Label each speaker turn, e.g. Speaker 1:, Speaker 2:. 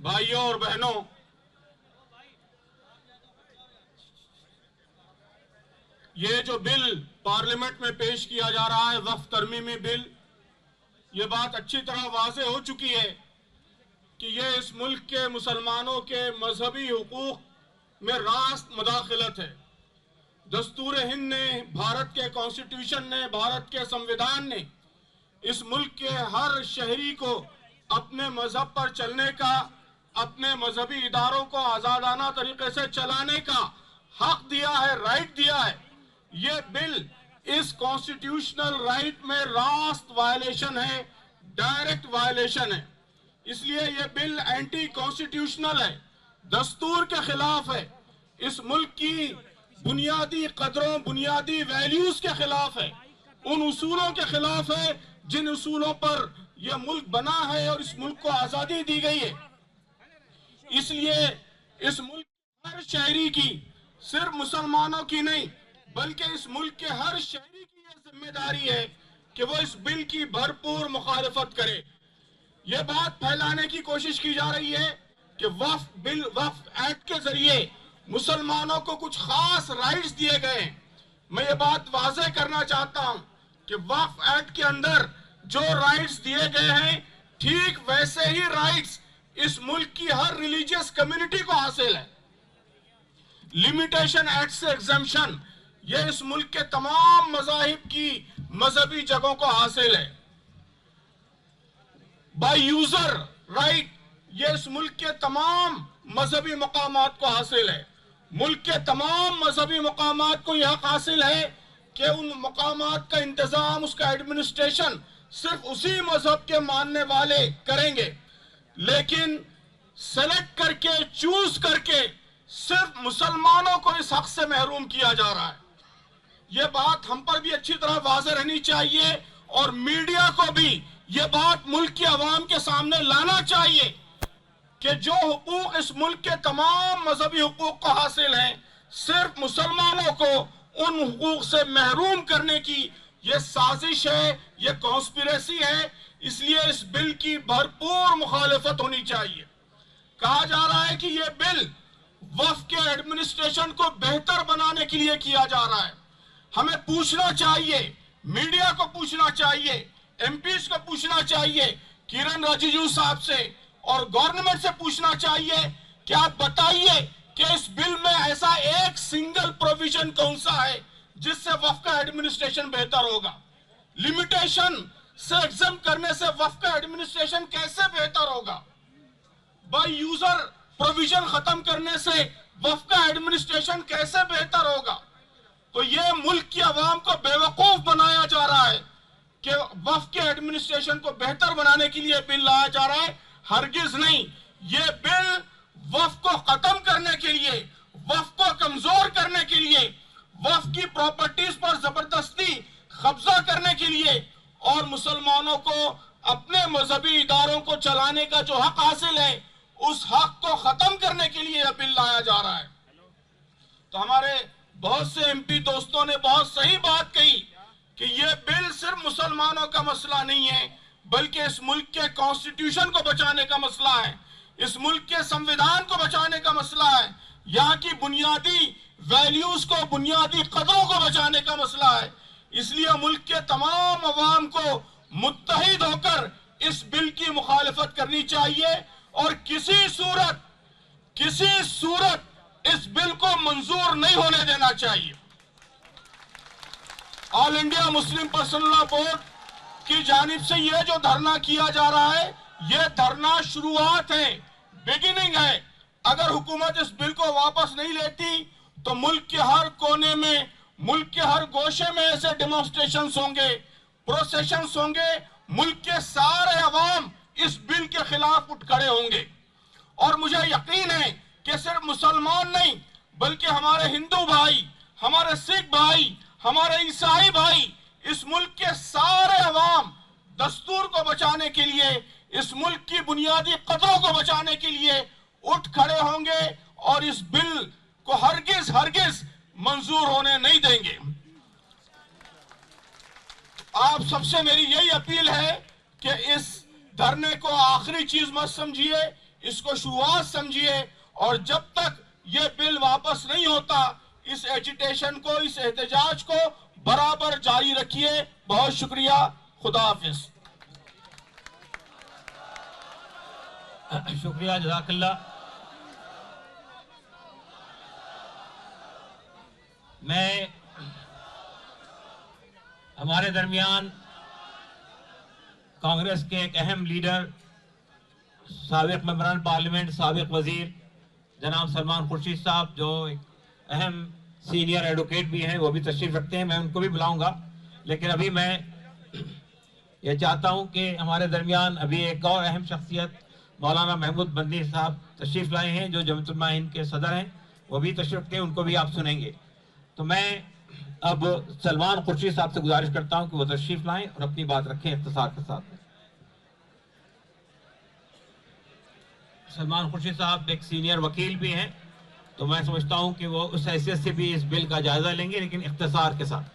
Speaker 1: بھائیوں اور بہنوں، یہ جو بل پارلیمنٹ میں پیش کیا جا رہا ہے، وقف ترمیمی بل، یہ بات اچھی طرح واضح ہو چکی ہے کہ یہ اس ملک کے مسلمانوں کے مذہبی حقوق میں راست مداخلت ہے۔ دستور ہند نے، بھارت کے کانسٹیٹیوشن نے، بھارت کے سمویدھان نے اس ملک کے ہر شہری کو اپنے مذہب پر چلنے کا، اپنے مذہبی اداروں کو آزادانہ طریقے سے چلانے کا حق دیا ہے، رائٹ دیا ہے۔ یہ بل اس کانسٹیٹیوشنل رائٹ میں راست وائلیشن ہے، ڈائریکٹ وائلیشن ہے۔ اس لیے یہ بل اینٹی کانسٹیٹیوشنل ہے، دستور کے خلاف ہے، اس ملک کی بنیادی قدروں، بنیادی ویلیوز کے خلاف ہے، ان اصولوں کے خلاف ہے جن اصولوں پر یہ ملک بنا ہے اور اس ملک کو آزادی دی گئی ہے۔ اس لیے اس ملک کے ہر شہری کی، صرف مسلمانوں کی نہیں بلکہ اس ملک کے ہر شہری کی یہ ذمہ داری ہے کہ وہ اس بل کی بھرپور مخالفت کرے۔ یہ بات پھیلانے کی کوشش کی جا رہی ہے کہ وقف ایکٹ کے ذریعے مسلمانوں کو کچھ خاص رائٹس دیے گئے ہیں۔ میں یہ بات واضح کرنا چاہتا ہوں کہ وقف ایکٹ کے اندر جو رائٹس دیے گئے ہیں، ٹھیک ویسے ہی رائٹس اس ملک کی ہر ریلیجیس کمیونٹی کو حاصل ہے۔ لمیٹیشن ایکٹ سے ایگزمپشن، یہ اس ملک کے تمام مذاہب کی مذہبی جگہوں کو حاصل ہے۔ بائی یوزر رائٹ، یہ اس ملک کے تمام مذہبی مقامات کو حاصل ہے۔ ملک کے تمام مذہبی مقامات کو یہ حق حاصل ہے کہ ان مقامات کا انتظام، اس کا ایڈمنسٹریشن صرف اسی مذہب کے ماننے والے کریں گے، لیکن سلیکٹ کر کے، چوز کر کے صرف مسلمانوں کو اس حق سے محروم کیا جا رہا ہے۔ یہ بات ہم پر بھی اچھی طرح واضح رہنی چاہیے اور میڈیا کو بھی یہ بات ملک کی عوام کے سامنے لانا چاہیے کہ جو حقوق اس ملک کے تمام مذہبی حقوق کو حاصل ہیں، صرف مسلمانوں کو ان حقوق سے محروم کرنے کی یہ سازش ہے، یہ کانسپریسی ہے۔ اس لیے اس بل کی بھرپور مخالفت ہونی چاہیے۔ کہا جا رہا ہے کہ یہ بل وقف کے ایڈمنسٹریشن کو بہتر بنانے کے لیے کیا جا رہا ہے۔ ہمیں پوچھنا چاہیے، میڈیا کو پوچھنا چاہیے، ایم پیز کو پوچھنا چاہیے، کرن رجیجو صاحب سے اور گورنمنٹ سے پوچھنا چاہیے کہ آپ بتائیے کہ اس بل میں ایسا ایک سنگل پروویژن کون سا ہے جس سے وقف کا ایڈمنسٹریشن بہتر ہوگا۔ لیمیٹیشن سے ایگزم کرنے سے وقف کا ایڈمنسٹریشن کیسے بہتر ہوگا؟ بائی یوزر پروویژن ختم کرنے سے وقف کا ایڈمنسٹریشن کیسے بہتر ہوگا؟ تو یہ ملک کی عوام کو بیوقوف بنایا جا رہا ہے کہ وقف کے ایڈمنسٹریشن کو بہتر بنانے کے لیے بل لایا جا رہا ہے۔ ہرگز نہیں، یہ بل وقف کو ختم کرنے کے لیے، وقف کو کمزور کرنے کے لیے، وقف کی پراپرٹیز پر زبردستی قبضہ کرنے کے لیے اور مسلمانوں کو اپنے مذہبی اداروں کو چلانے کا جو حق حاصل ہے، اس حق کو ختم کرنے کے لیے یہ بل لایا جا رہا ہے۔ تو ہمارے بہت سے ایم پی دوستوں نے بہت صحیح بات کہی کہ یہ بل صرف مسلمانوں کا مسئلہ نہیں ہے بلکہ اس ملک کے کانسٹیٹیوشن کو بچانے کا مسئلہ ہے، اس ملک کے سمویدھان کو بچانے کا مسئلہ ہے، یہاں کی بنیادی ویلیوز کو، بنیادی قدروں کو بچانے کا مسئلہ ہے۔ اس لیے ملک کے تمام عوام کو متحد ہو کر اس بل کی مخالفت کرنی چاہیے اور کسی صورت اس بل کو منظور نہیں ہونے دینا چاہیے۔ آل انڈیا مسلم پرسنل لا بورڈ کی جانب سے یہ جو دھرنا کیا جا رہا ہے، یہ دھرنا شروعات ہے، بیگننگ ہے۔ اگر حکومت اس بل کو واپس نہیں لیتی تو ملک کے ہر کونے میں، ملک کے ہر گوشے میں ایسے ڈیمانسٹریشنز ہوں گے، پروسیشنز ہوں گے، ملک کے سارے عوام اس بل کے خلاف اٹھ کھڑے ہوں گے۔ اور مجھے یقین ہے کہ صرف مسلمان نہیں بلکہ ہمارے ہندو بھائی، ہمارے سکھ بھائی، ہمارے عیسائی بھائی، اس ملک کے سارے عوام دستور کو بچانے کے لیے، اس ملک کی بنیادی قدروں کو بچانے کے لیے اٹھ کھڑے ہوں گے اور اس بل کو ہرگز منظور ہونے نہیں دیں گے۔ آپ سب سے میری یہی اپیل ہے کہ اس دھرنے کو آخری چیز مت سمجھیے، اس کو شروعات سمجھیے، اور جب تک یہ بل واپس نہیں ہوتا اس ایجیٹیشن کو، اس احتجاج کو برابر جاری رکھیے۔ بہت شکریہ، خدا حافظ۔
Speaker 2: شکریہ، جزاک اللہ۔ میں ہمارے درمیان کانگریس کے ایک اہم لیڈر، سابق ممبران پارلیمنٹ، سابق وزیر جناب سلمان خورشید صاحب، جو ایک اہم سینئر ایڈوکیٹ بھی ہیں، وہ بھی تشریف رکھتے ہیں، میں ان کو بھی بلاؤں گا۔ لیکن ابھی میں یہ چاہتا ہوں کہ ہمارے درمیان ابھی ایک اور اہم شخصیت مولانا محمود بندی صاحب تشریف لائے ہیں، جو جمعیت علماء ہند کے صدر ہیں، وہ بھی تشریف رکھتے ہیں، ان کو بھی آپ سنیں گے۔ تو میں اب سلمان خورشید صاحب سے گزارش کرتا ہوں کہ وہ تشریف لائیں اور اپنی بات رکھیں اختصار کے ساتھ۔ سلمان خورشید صاحب ایک سینئر وکیل بھی ہیں، تو میں سمجھتا ہوں کہ وہ اس حیثیت سے بھی اس بل کا جائزہ لیں گے، لیکن اختصار کے ساتھ۔